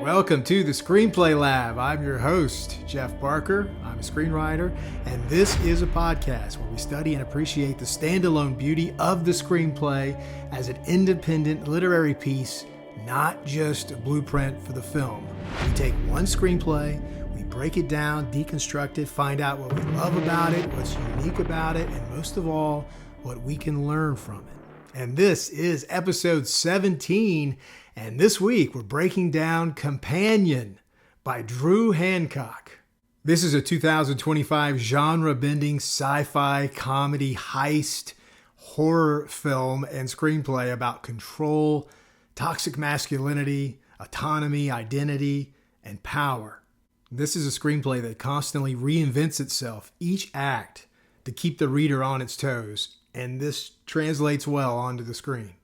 Welcome to the Screenplay Lab. I'm your host, Jeff Barker. I'm a screenwriter, and this is a podcast where we study and appreciate the standalone beauty of the screenplay as an independent literary piece, not just a blueprint for the film. We take one screenplay, we break it down, deconstruct it, find out what we love about it, what's unique about it, and most of all, what we can learn from it. And this is episode 17. And this week, we're breaking down Companion by Drew Hancock. This is a 2025 genre-bending sci-fi, comedy, heist, horror film and screenplay about control, toxic masculinity, autonomy, identity, and power. This is a screenplay that constantly reinvents itself, each act, to keep the reader on its toes. And this translates well onto the screen.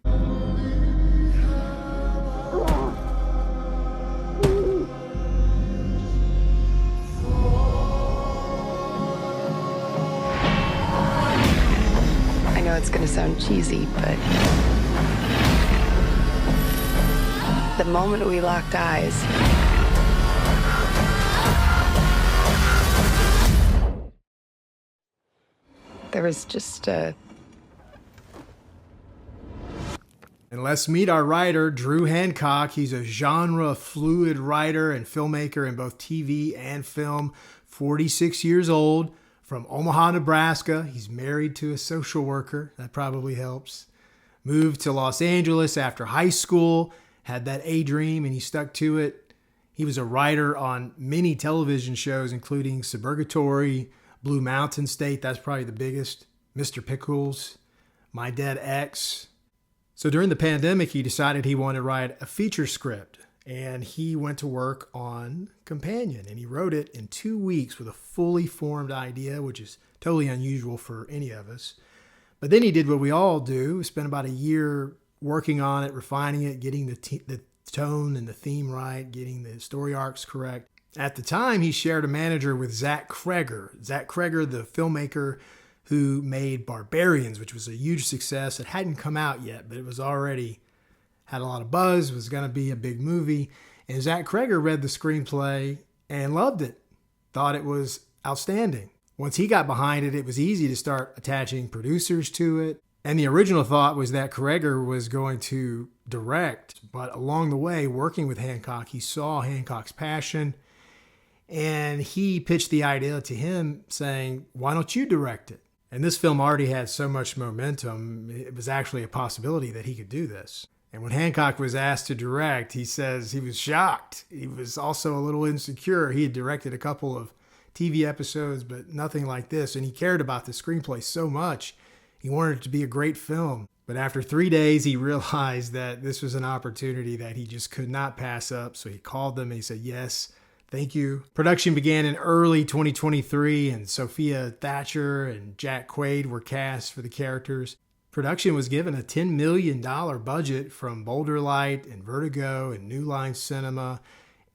It's going to sound cheesy, but the moment we locked eyes, there was just a... And let's meet our writer, Drew Hancock. He's a genre-fluid writer and filmmaker in both TV and film, 46 years old. From Omaha, Nebraska. He's married to a social worker. That probably helps. Moved to Los Angeles after high school. Had that A dream and he stuck to it. He was a writer on many television shows, including Suburgatory, Blue Mountain State. That's probably the biggest. Mr. Pickles, My Dead Ex. So during the pandemic, he decided he wanted to write a feature script. And he went to work on Companion, and he wrote it in 2 weeks with a fully formed idea, which is totally unusual for any of us. But then he did what we all do, spent about a year working on it, refining it, getting the tone and the theme right, getting the story arcs correct. At the time, he shared a manager with Zack Cregger. Zack Cregger, the filmmaker who made Barbarians, which was a huge success. It hadn't come out yet, but it was already... had a lot of buzz, was going to be a big movie. And Zack Cregger read the screenplay and loved it, thought it was outstanding. Once he got behind it, it was easy to start attaching producers to it. And the original thought was that Cregger was going to direct. But along the way, working with Hancock, he saw Hancock's passion. And he pitched the idea to him saying, why don't you direct it? And this film already had so much momentum, it was actually a possibility that he could do this. And when Hancock was asked to direct, he says he was shocked. He was also a little insecure. He had directed a couple of TV episodes, but nothing like this. And he cared about the screenplay so much. He wanted it to be a great film. But after 3 days, he realized that this was an opportunity that he just could not pass up. So he called them and he said, yes, thank you. Production began in early 2023, and Sophia Thatcher and Jack Quaid were cast for the characters. Production was given a $10 million budget from Boulder Light and Vertigo and New Line Cinema,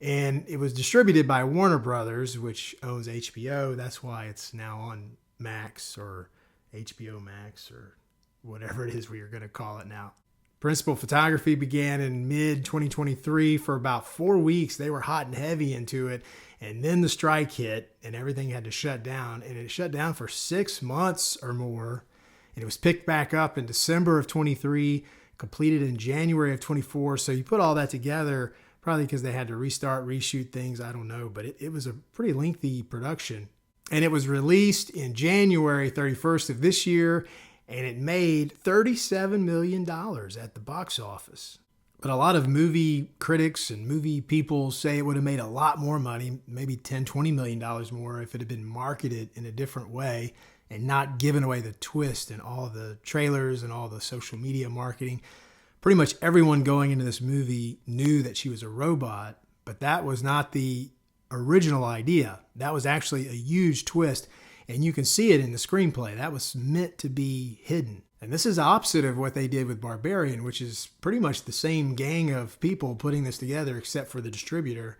and it was distributed by Warner Brothers, which owns HBO. That's why it's now on Max or HBO Max or whatever it is we are going to call it now. Principal photography began in mid-2023. For about 4 weeks, they were hot and heavy into it, and then the strike hit, and everything had to shut down, and it shut down for 6 months or more. And it was picked back up in December of 23, completed in January of 24. So you put all that together, probably because they had to restart, reshoot things, I don't know. But it was a pretty lengthy production. And it was released in January 31st of this year, and it made $37 million at the box office. But a lot of movie critics and movie people say it would have made a lot more money, maybe $10, $20 million more if it had been marketed in a different way and not given away the twist in all the trailers and all the social media marketing. Pretty much everyone going into this movie knew that she was a robot, but that was not the original idea. That was actually a huge twist, and you can see it in the screenplay. That was meant to be hidden. And this is opposite of what they did with Barbarian, which is pretty much the same gang of people putting this together except for the distributor.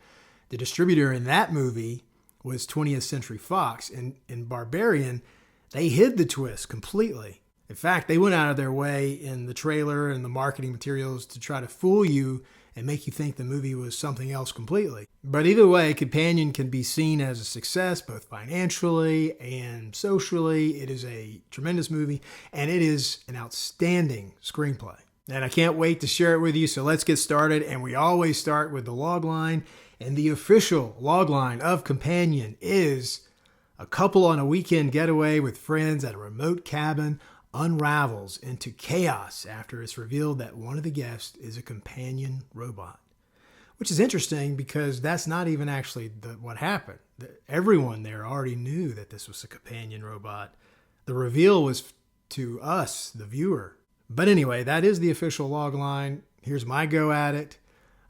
The distributor in that movie was 20th Century Fox. And in Barbarian, they hid the twist completely. In fact, they went out of their way in the trailer and the marketing materials to try to fool you and make you think the movie was something else completely. But either way, Companion can be seen as a success both financially and socially. It is a tremendous movie, and it is an outstanding screenplay. And I can't wait to share it with you, so let's get started. And we always start with the logline, and the official logline of Companion is: a couple on a weekend getaway with friends at a remote cabin unravels into chaos after it's revealed that one of the guests is a companion robot. Which is interesting because that's not even actually what happened. Everyone there already knew that this was a companion robot. The reveal was to us, the viewer. But anyway, that is the official logline. Here's my go at it.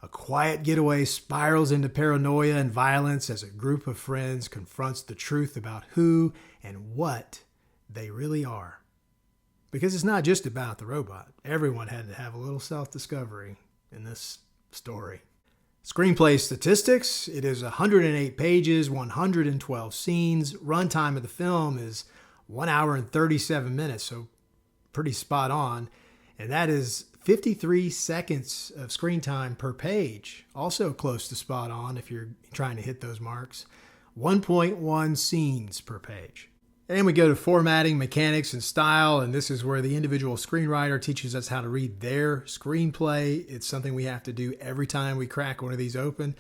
A quiet getaway spirals into paranoia and violence as a group of friends confronts the truth about who and what they really are. Because it's not just about the robot. Everyone had to have a little self-discovery in this story. Screenplay Statistics. It is 108 pages, 112 scenes. Runtime of the film is 1 hour and 37 minutes, so pretty spot on. And that is 53 seconds of screen time per page. Also close to spot on if you're trying to hit those marks. 1.1 scenes per page. And we go to formatting, mechanics, and style, and this is where the individual screenwriter teaches us how to read their screenplay. It's something we have to do every time we crack one of these open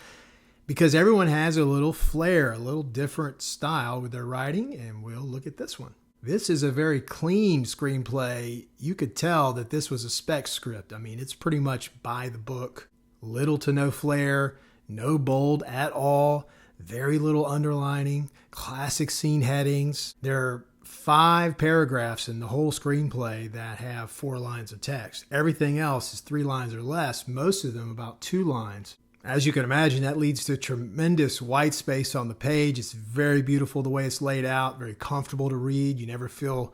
because everyone has a little flair, a little different style with their writing, and we'll look at this one. This is a very clean screenplay. You could tell that this was a spec script. I mean, it's pretty much by the book. Little to no flair, no bold at all. Very little underlining, classic scene headings. There are 5 paragraphs in the whole screenplay that have 4 lines of text. Everything else is 3 lines or less, most of them about 2 lines. As you can imagine, that leads to tremendous white space on the page. It's very beautiful the way it's laid out, very comfortable to read. You never feel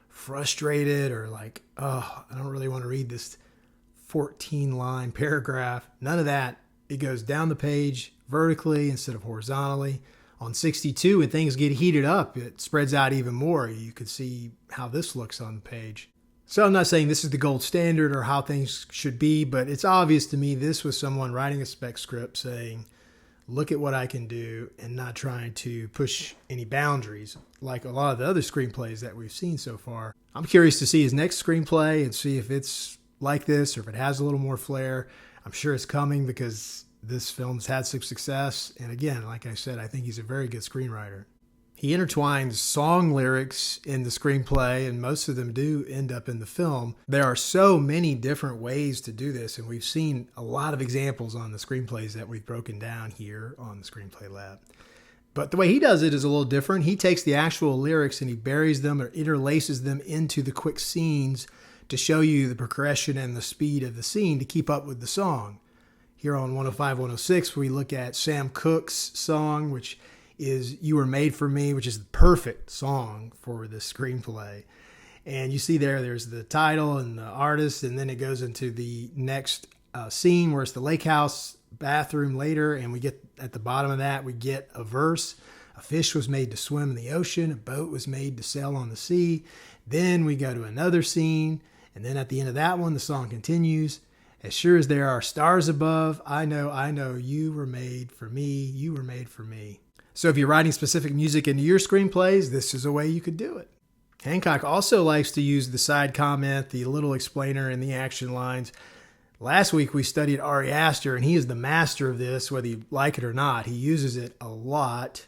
frustrated or like, oh, I don't really want to read this 14-line paragraph. None of that. It goes down the page vertically instead of horizontally. On 62, when things get heated up, it spreads out even more. You could see how this looks on the page. So I'm not saying this is the gold standard or how things should be, but it's obvious to me this was someone writing a spec script saying, look at what I can do, and not trying to push any boundaries like a lot of the other screenplays that we've seen so far. I'm curious to see his next screenplay and see if it's like this or if it has a little more flair. I'm sure it's coming because this film's had some success. And again, like I said, I think he's a very good screenwriter. He intertwines song lyrics in the screenplay, and most of them do end up in the film. There are so many different ways to do this, and we've seen a lot of examples on the screenplays that we've broken down here on the Screenplay Lab. But the way he does it is a little different. He takes the actual lyrics and he buries them or interlaces them into the quick scenes to show you the progression and the speed of the scene to keep up with the song. Here on 105, 106, we look at Sam Cooke's song, which is You Were Made For Me, which is the perfect song for this screenplay. And you see there's the title and the artist, and then it goes into the next scene where it's the lake house bathroom later, and we get at the bottom of that, we get a verse. A fish was made to swim in the ocean. A boat was made to sail on the sea. Then we go to another scene, and then at the end of that one, the song continues. As sure as there are stars above, I know, you were made for me, you were made for me. So if you're writing specific music into your screenplays, this is a way you could do it. Hancock also likes to use the side comment, the little explainer, and the action lines. Last week we studied Ari Aster, and he is the master of this, whether you like it or not. He uses it a lot,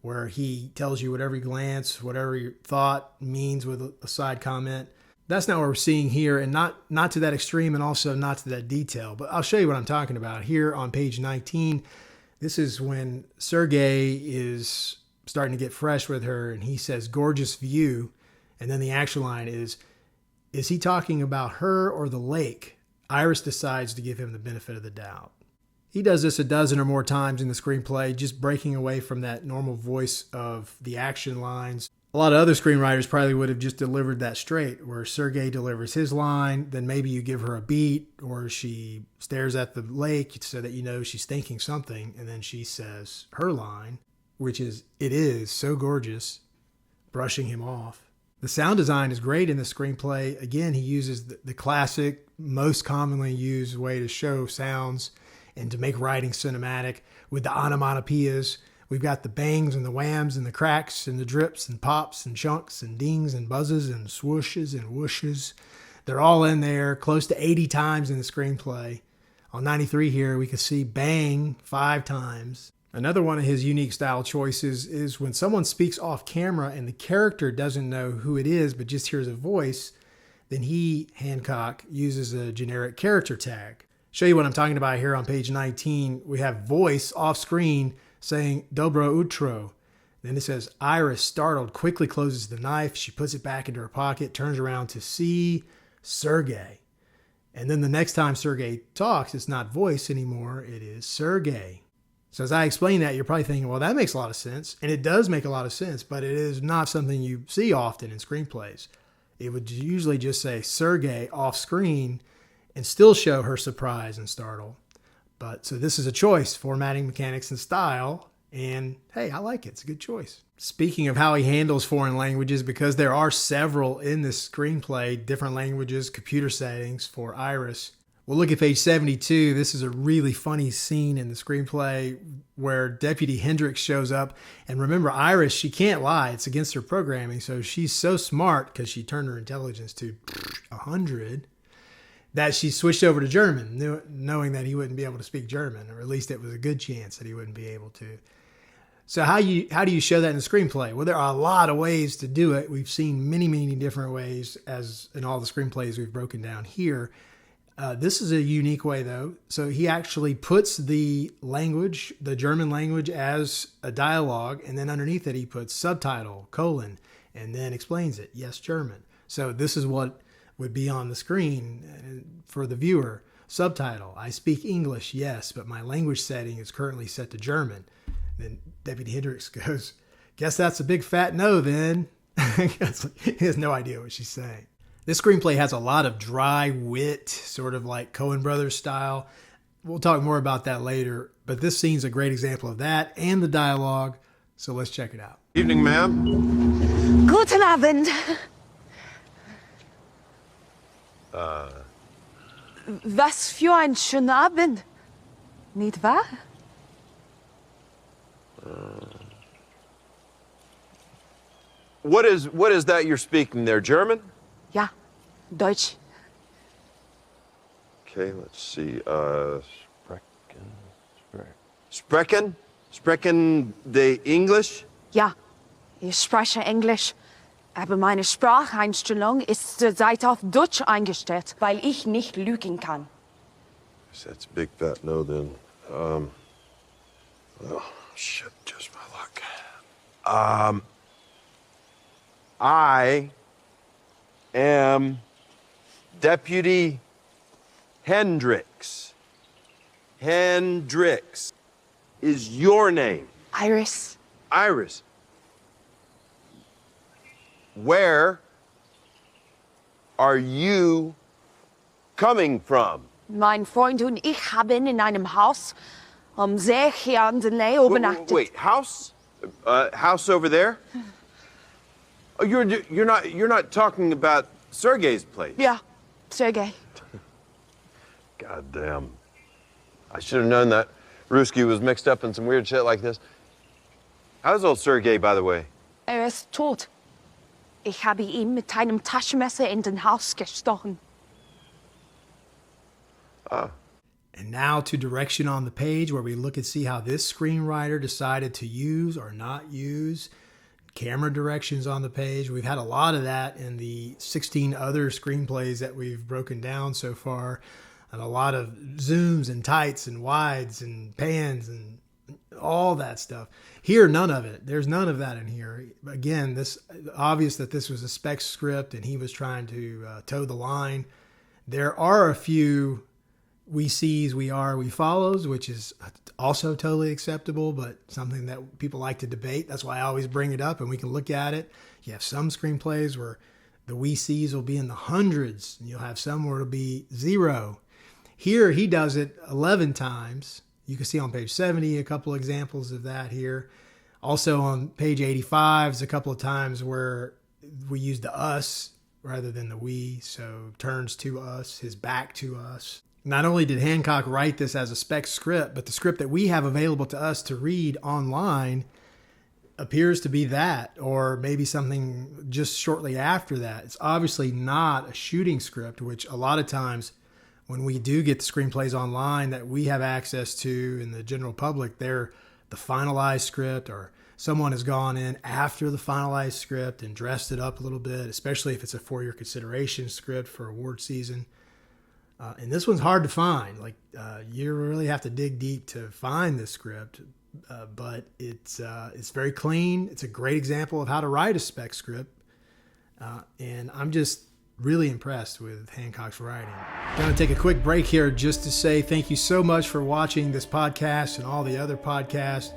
where he tells you what every glance, whatever your thought means with a side comment. That's not what we're seeing here, and not to that extreme, and also not to that detail. But I'll show you what I'm talking about. Here on page 19, this is when Sergey is starting to get fresh with her, and he says, gorgeous view. And then the action line is he talking about her or the lake? Iris decides to give him the benefit of the doubt. He does this a dozen or more times in the screenplay, just breaking away from that normal voice of the action lines. A lot of other screenwriters probably would have just delivered that straight, where Sergey delivers his line, then maybe you give her a beat, or she stares at the lake so that you know she's thinking something, and then she says her line, which is, it is so gorgeous, brushing him off. The sound design is great in the screenplay. Again, he uses the classic, most commonly used way to show sounds and to make writing cinematic with the onomatopoeias. We've got the bangs and the whams and the cracks and the drips and pops and chunks and dings and buzzes and swooshes and whooshes. They're all in there close to 80 times in the screenplay. On 93 here, we can see bang 5 times. Another one of his unique style choices is when someone speaks off camera and the character doesn't know who it is but just hears a voice, then he, Hancock, uses a generic character tag. Show you what I'm talking about here on page 19. We have voice off screen saying Dobro utro. Then it says Iris, startled, quickly closes the knife. She puts it back into her pocket, turns around to see Sergey. And then the next time Sergey talks, it's not voice anymore. It is Sergey. So as I explain that, you're probably thinking, well, that makes a lot of sense. And it does make a lot of sense, but it is not something you see often in screenplays. It would usually just say Sergey off screen and still show her surprise and startle. But so this is a choice, formatting, mechanics, and style. And hey, I like it. It's a good choice. Speaking of how he handles foreign languages, because there are several in this screenplay, different languages, computer settings for Iris. We'll look at page 72. This is a really funny scene in the screenplay where Deputy Hendricks shows up. And remember, Iris, she can't lie. It's against her programming. So she's so smart because she turned her intelligence to 100 that she switched over to German, knowing that he wouldn't be able to speak German, or at least it was a good chance that he wouldn't be able to. So how do you show that in the screenplay? Well, there are a lot of ways to do it. We've seen many, many different ways as in all the screenplays we've broken down here. This is a unique way, though. So he actually puts the language, the German language, as a dialogue, and then underneath it he puts subtitle, colon, and then explains it. Yes, German. So this is what would be on the screen for the viewer. Subtitle, I speak English, yes, but my language setting is currently set to German. Then Deputy Hendricks goes, guess that's a big fat no then. He has no idea what she's saying. This screenplay has a lot of dry wit, sort of like Coen Brothers style. We'll talk more about that later, but this scene's a great example of that and the dialogue, so let's check it out. Evening, ma'am. Guten Abend. Was für ein schöner Abend. Nicht wahr? What is that you're speaking there? German? Ja, Deutsch. Okay, let's see. Sprechen the English? Ja, ich spreche Englisch. Aber meine Spracheinstellung ist zurzeit auf Deutsch eingestellt, weil ich nicht lügen kann. That's a big fat no then. Oh, shit, just my luck. I am Deputy Hendricks. Hendricks is your name. Iris. Iris. Where are you coming from? Mein Freund und ich haben in einem Haus am See hier an der Nähe übernachtet. Wait, house? House over there? Oh, you're not talking about Sergey's place. Ja, Sergey. God damn. I should have known that Ruski was mixed up in some weird shit like this. How's old Sergey, by the way? Ist tot. Ich habe ihn mit einem Taschenmesser in den Hals gestochen. And now to direction on the page, where we look and see how this screenwriter decided to use or not use camera directions on the page. We've had a lot of that in the 16 other screenplays that we've broken down so far, and a lot of zooms and tights and wides and pans and all that stuff. Here, none of it. There's none of that in here. Again, this obvious that this was a Spec Script and he was trying to toe the line. There are a few we sees, we are, we follows, which is also totally acceptable, but something that people like to debate. That's why I always bring it up and we can look at it. You have some screenplays where the we sees will be in the hundreds, and you'll have some where it'll be 0. Here, he does it 11 times. You can see on page 70 a couple examples of that here. Also on page 85 is a couple of times where we use the us rather than the we, so turns to us, his back to us. Not only did Hancock write this as a spec script, but the script that we have available to us to read online appears to be that, or maybe something just shortly after that. It's obviously not a shooting script, which a lot of times when we do get the screenplays online that we have access to in the general public, they're the finalized script, or someone has gone in after the finalized script and dressed it up a little bit, especially if it's a for your consideration script for award season. And this one's hard to find. You really have to dig deep to find this script, but it's very clean. It's a great example of how to write a spec script, and I'm just really impressed with Hancock's writing. I'm going to take a quick break here just to say thank you so much for watching this podcast and all the other podcasts.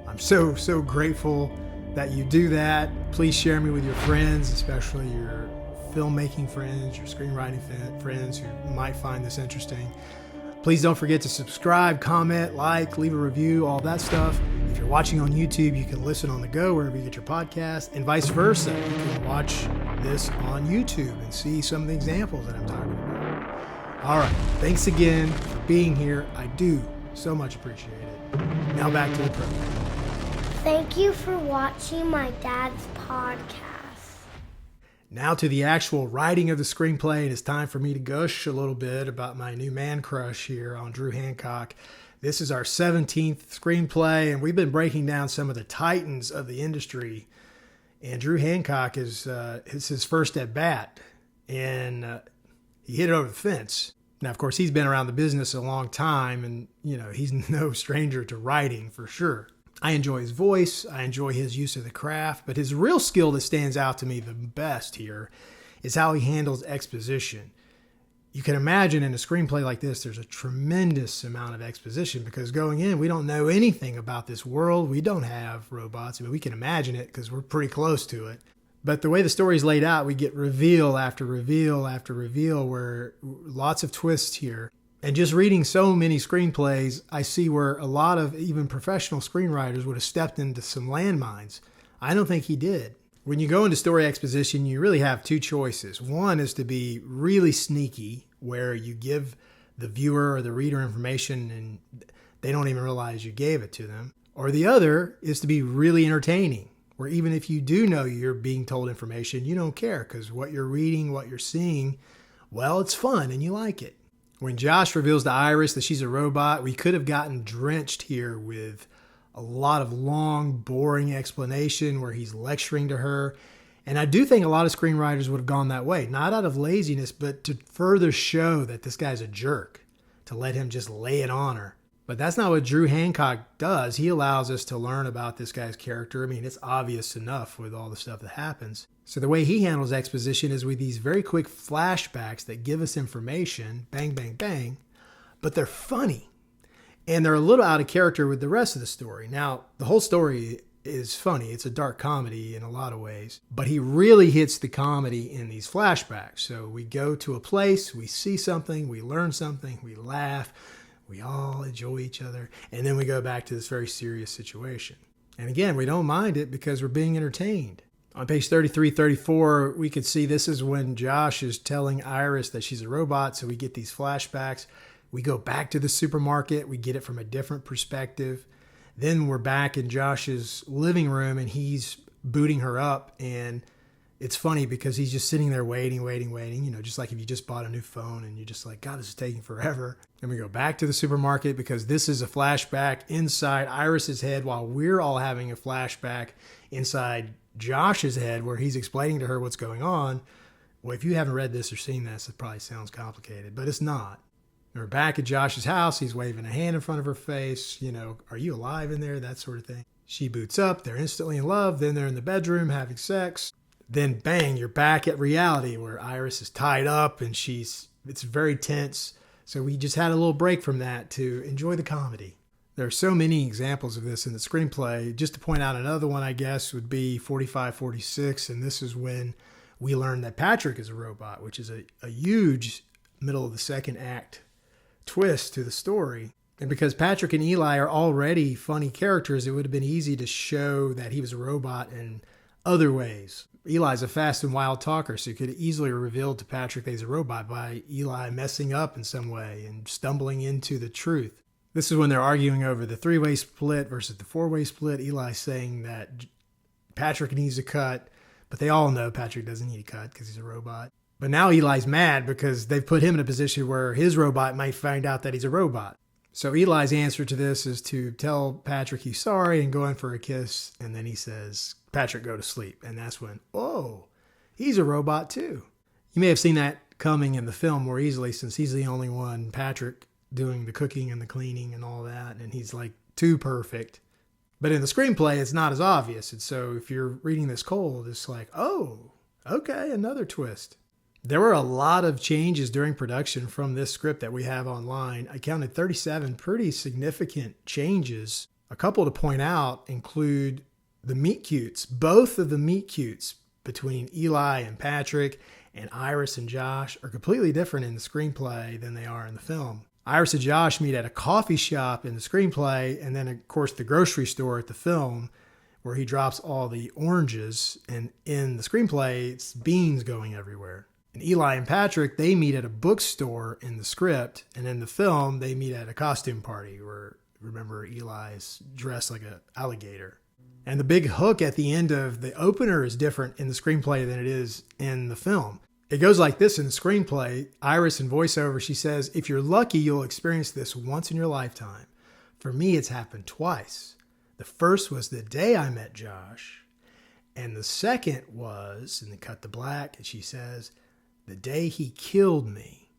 I'm so grateful that you do that. Please share me with your friends, especially your filmmaking friends, your screenwriting friends who might find this interesting. Please don't forget to subscribe, comment, like, leave a review, all that stuff. If you're watching on YouTube, you can listen on the go wherever you get your podcast, and vice versa. You can watch this on YouTube and see some of the examples that I'm talking about. All right. Thanks again for being here. I do so much appreciate it. Now back to the program. Thank you for watching my dad's podcast. Now to the actual writing of the screenplay, and it's time for me to gush a little bit about my new man crush here on Drew Hancock. This is our 17th screenplay, and we've been breaking down some of the titans of the industry. And Drew Hancock is his first at bat, and he hit it over the fence. Now, of course, he's been around the business a long time, and he's no stranger to writing for sure. I enjoy his voice, I enjoy his use of the craft, but his real skill that stands out to me the best here is how he handles exposition. You can imagine in a screenplay like this, there's a tremendous amount of exposition because going in, we don't know anything about this world. We don't have robots, but we can imagine it because we're pretty close to it. But the way the story's laid out, we get reveal after reveal after reveal, where lots of twists here. And just reading so many screenplays, I see where a lot of even professional screenwriters would have stepped into some landmines. I don't think he did. When you go into story exposition, you really have two choices. One is to be really sneaky, where you give the viewer or the reader information and they don't even realize you gave it to them. Or the other is to be really entertaining, where even if you do know you're being told information, you don't care because what you're reading, what you're seeing, well, it's fun and you like it. When Josh reveals to Iris that she's a robot, we could have gotten drenched here with a lot of long, boring explanation where he's lecturing to her. And I do think a lot of screenwriters would have gone that way, not out of laziness, but to further show that this guy's a jerk, to let him just lay it on her. But that's not what Drew Hancock does. He allows us to learn about this guy's character. I mean, it's obvious enough with all the stuff that happens. So the way he handles exposition is with these very quick flashbacks that give us information, bang, bang, bang, but they're funny. And they're a little out of character with the rest of the story. Now, the whole story is funny. It's a dark comedy in a lot of ways, but he really hits the comedy in these flashbacks. So we go to a place, we see something, we learn something, we laugh, we all enjoy each other, and then we go back to this very serious situation. And again, we don't mind it because we're being entertained. On page 33, 34, we could see this is when Josh is telling Iris that she's a robot, so we get these flashbacks. We go back to the supermarket. We get it from a different perspective. Then we're back in Josh's living room, and he's booting her up, and it's funny because he's just sitting there waiting, just like if you just bought a new phone and you're just like, God, this is taking forever. And we go back to the supermarket because this is a flashback inside Iris's head while we're all having a flashback inside Josh's head where he's explaining to her what's going on. Well, if you haven't read this or seen this, it probably sounds complicated, but it's not. We're back at Josh's house. He's waving a hand in front of her face. Are you alive in there? That sort of thing. She boots up. They're instantly in love. Then they're in the bedroom having sex. Then bang, you're back at reality where Iris is tied up and it's very tense. So we just had a little break from that to enjoy the comedy. There are so many examples of this in the screenplay. Just to point out another one, I guess, would be 45-46. And this is when we learn that Patrick is a robot, which is a huge middle of the second act twist to the story. And because Patrick and Eli are already funny characters, it would have been easy to show that he was a robot and other ways. Eli's a fast and wild talker, so he could easily reveal to Patrick that he's a robot by Eli messing up in some way and stumbling into the truth. This is when they're arguing over the 3-way split versus the 4-way split. Eli saying that Patrick needs a cut, but they all know Patrick doesn't need a cut because he's a robot. But now Eli's mad because they've put him in a position where his robot might find out that he's a robot. So Eli's answer to this is to tell Patrick he's sorry and go in for a kiss. And then he says, Patrick, go to sleep. And that's when, oh, he's a robot too. You may have seen that coming in the film more easily since he's the only one, Patrick, doing the cooking and the cleaning and all that. And he's like too perfect. But in the screenplay, it's not as obvious. And so if you're reading this cold, it's like, oh, okay, another twist. There were a lot of changes during production from this script that we have online. I counted 37 pretty significant changes. A couple to point out include the meet cutes. Both of the meet cutes between Eli and Patrick and Iris and Josh are completely different in the screenplay than they are in the film. Iris and Josh meet at a coffee shop in the screenplay, and then, of course, the grocery store at the film, where he drops all the oranges. And in the screenplay, it's beans going everywhere. And Eli and Patrick, they meet at a bookstore in the script, and in the film, they meet at a costume party where, remember, Eli's dressed like an alligator. And the big hook at the end of the opener is different in the screenplay than it is in the film. It goes like this in the screenplay. Iris in voiceover, she says, if you're lucky, you'll experience this once in your lifetime. For me, it's happened twice. The first was the day I met Josh. And the second was, and then cut to black, and she says, the day he killed me.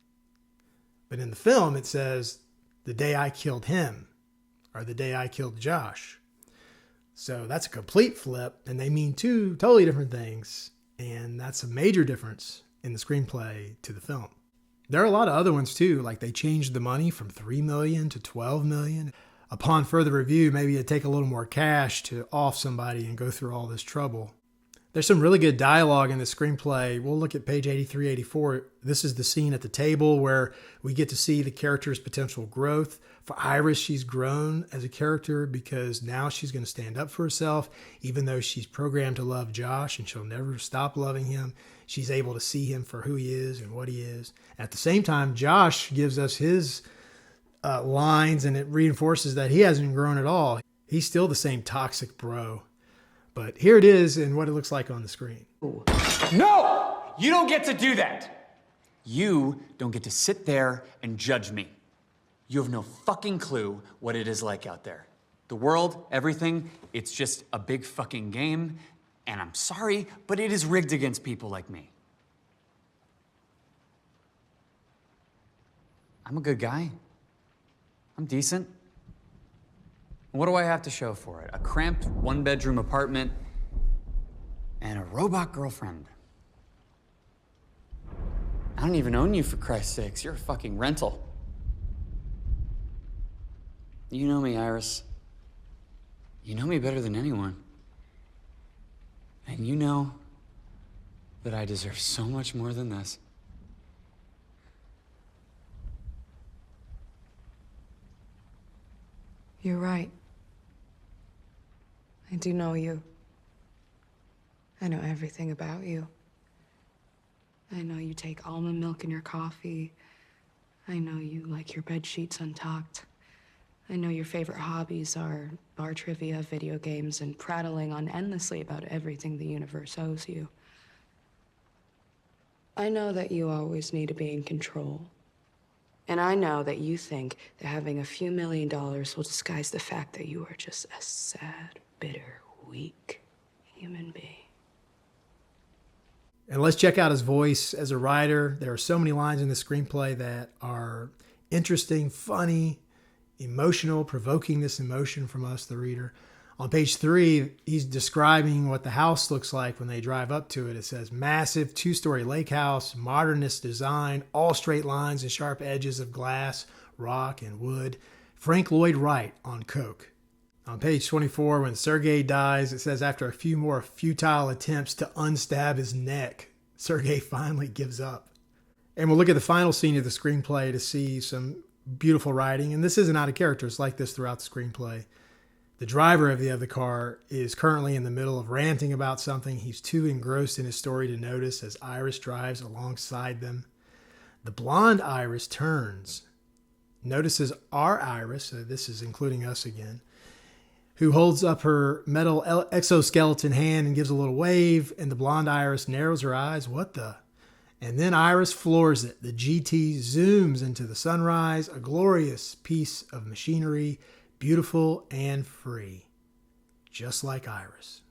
But in the film, it says, the day I killed him, or the day I killed Josh. So that's a complete flip, and they mean two totally different things. And that's a major difference in the screenplay to the film. There are a lot of other ones too, like they changed the money from $3 million to $12 million. Upon further review, maybe it'd take a little more cash to off somebody and go through all this trouble. There's some really good dialogue in the screenplay. We'll look at page 83, 84. This is the scene at the table where we get to see the character's potential growth. For Iris, she's grown as a character because now she's going to stand up for herself, even though she's programmed to love Josh and she'll never stop loving him. She's able to see him for who he is and what he is. At the same time, Josh gives us his lines, and it reinforces that he hasn't grown at all. He's still the same toxic bro. But here it is and what it looks like on the screen. No! You don't get to do that! You don't get to sit there and judge me. You have no fucking clue what it is like out there. The world, everything, it's just a big fucking game, and I'm sorry, but it is rigged against people like me. I'm a good guy. I'm decent. What do I have to show for it? A cramped one-bedroom apartment and a robot girlfriend. I don't even own you, for Christ's sakes. You're a fucking rental. You know me, Iris. You know me better than anyone. And you know that I deserve so much more than this. You're right. I do know you. I know everything about you. I know you take almond milk in your coffee. I know you like your bed sheets untucked. I know your favorite hobbies are bar trivia, video games, and prattling on endlessly about everything the universe owes you. I know that you always need to be in control. And I know that you think that having a few $1 million will disguise the fact that you are just a sad, bitter, weak human being. And let's check out his voice as a writer. There are so many lines in the screenplay that are interesting, funny, emotional, provoking this emotion from us, the reader. On page 3, he's describing what the house looks like when they drive up to it. It says, massive 2-story lake house, modernist design, all straight lines and sharp edges of glass, rock, and wood. Frank Lloyd Wright on coke. On page 24, when Sergei dies, it says, after a few more futile attempts to unstab his neck, Sergei finally gives up. And we'll look at the final scene of the screenplay to see some beautiful writing. And this isn't out of character. It's like this throughout the screenplay. The driver of the other car is currently in the middle of ranting about something. He's too engrossed in his story to notice as Iris drives alongside them. The blonde Iris turns, notices our Iris, so this is including us again, who holds up her metal exoskeleton hand and gives a little wave, and the blonde Iris narrows her eyes. What the? And then Iris floors it. The GT zooms into the sunrise, a glorious piece of machinery, beautiful and free, just like Iris.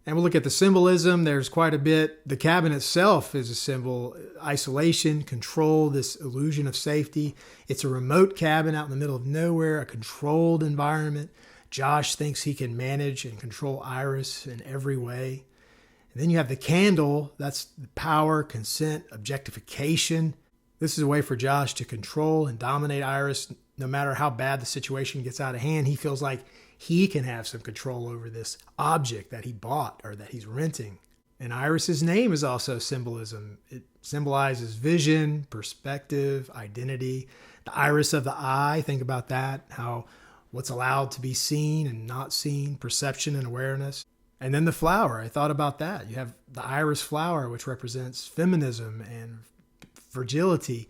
And we'll look at the symbolism. There's quite a bit. The cabin itself is a symbol. Isolation, control, this illusion of safety. It's a remote cabin out in the middle of nowhere, a controlled environment. Josh thinks he can manage and control Iris in every way. And then you have the candle. That's the power, consent, objectification. This is a way for Josh to control and dominate Iris. No matter how bad the situation gets out of hand, he feels like he can have some control over this object that he bought or that he's renting. And Iris's name is also symbolism. It symbolizes vision, perspective, identity. The iris of the eye, think about that, how what's allowed to be seen and not seen, perception and awareness. And then the flower, I thought about that. You have the iris flower, which represents feminism and fragility.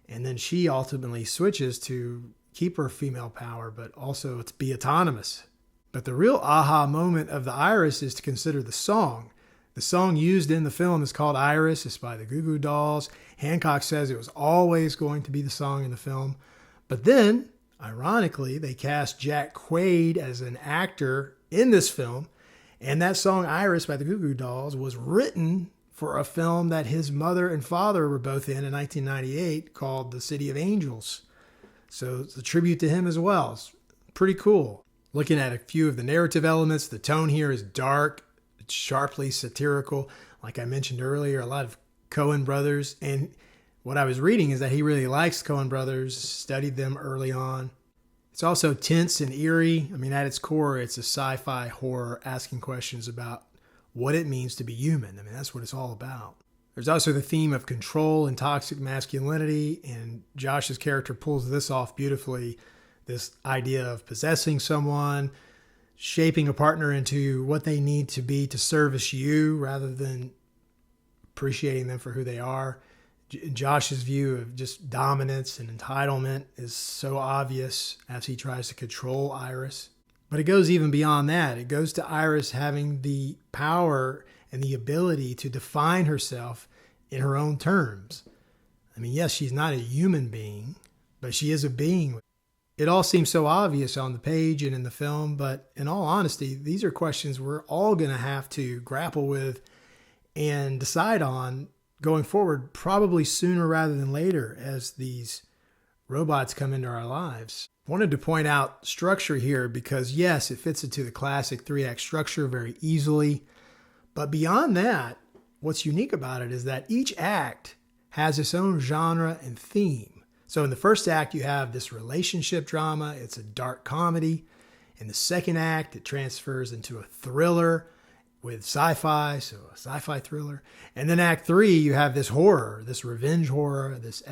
And then she ultimately switches to keep her female power, but also to be autonomous. But the real aha moment of the iris is to consider the song. The song used in the film is called Iris. It's by the Goo Goo Dolls. Hancock says it was always going to be the song in the film. But then, ironically, they cast Jack Quaid as an actor in this film. And that song Iris by the Goo Goo Dolls was written for a film that his mother and father were both in 1998 called The City of Angels. So it's a tribute to him as well. It's pretty cool. Looking at a few of the narrative elements, the tone here is dark, it's sharply satirical. Like I mentioned earlier, a lot of Coen brothers. And what I was reading is that he really likes Coen brothers, studied them early on. It's also tense and eerie. I mean, at its core, it's a sci-fi horror asking questions about what it means to be human. I mean, that's what it's all about. There's also the theme of control and toxic masculinity, and Josh's character pulls this off beautifully. This idea of possessing someone, shaping a partner into what they need to be to service you rather than appreciating them for who they are. Josh's view of just dominance and entitlement is so obvious as he tries to control Iris. But it goes even beyond that. It goes to Iris having the power and the ability to define herself in her own terms. I mean, yes, she's not a human being, but she is a being. It all seems so obvious on the page and in the film, but in all honesty, these are questions we're all going to have to grapple with and decide on going forward, probably sooner rather than later as these robots come into our lives. I wanted to point out structure here because, yes, it fits into the classic 3-act structure very easily. But beyond that, what's unique about it is that each act has its own genre and theme. So in the first act, you have this relationship drama. It's a dark comedy. In the second act, it transfers into a thriller with sci-fi, so a sci-fi thriller. And then act 3, you have this horror, this revenge horror, this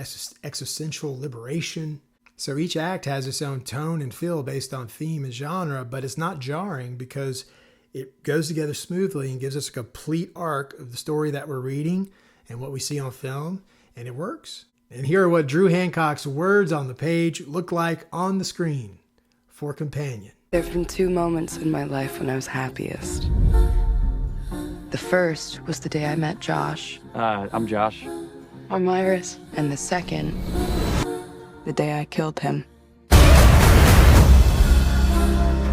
existential liberation. So each act has its own tone and feel based on theme and genre, but it's not jarring because it goes together smoothly and gives us a complete arc of the story that we're reading and what we see on film, and it works. And here are what Drew Hancock's words on the page look like on the screen for Companion. There have been 2 moments in my life when I was happiest. The first was the day I met Josh. I'm Josh. I'm Iris. And the second, the day I killed him.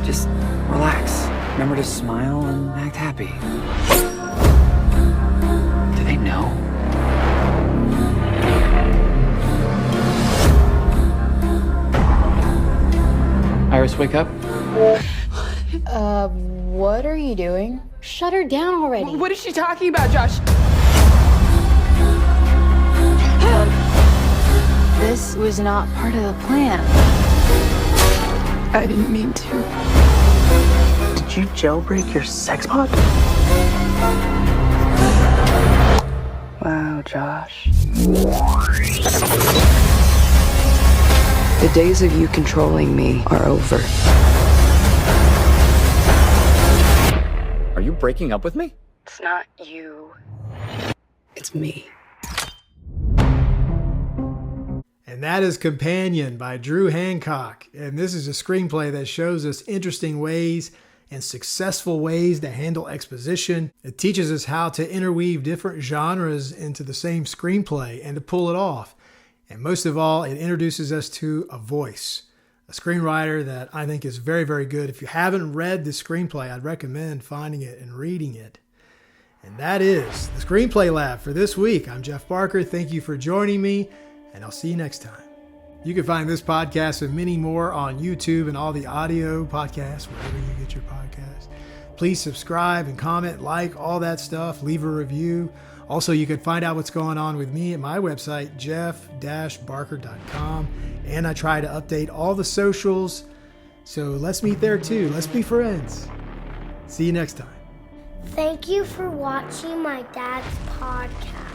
Just relax. Remember to smile and act happy. Do they know? Iris, wake up. What are you doing? Shut her down already. What is she talking about, Josh? This was not part of the plan. I didn't mean to. Did you jailbreak your sex bot? Wow, Josh. The days of you controlling me are over. Are you breaking up with me? It's not you. It's me. And that is Companion by Drew Hancock. And this is a screenplay that shows us interesting ways and successful ways to handle exposition. It teaches us how to interweave different genres into the same screenplay and to pull it off. And most of all, it introduces us to a voice, a screenwriter that I think is very, very good. If you haven't read the screenplay, I'd recommend finding it and reading it. And that is the Screenplay Lab for this week. I'm Jeff Barker. Thank you for joining me, and I'll see you next time. You can find this podcast and many more on YouTube and all the audio podcasts, wherever you get your podcasts. Please subscribe and comment, like, all that stuff. Leave a review. Also, you can find out what's going on with me at my website, jeff-barker.com. And I try to update all the socials. So let's meet there too. Let's be friends. See you next time. Thank you for watching my dad's podcast.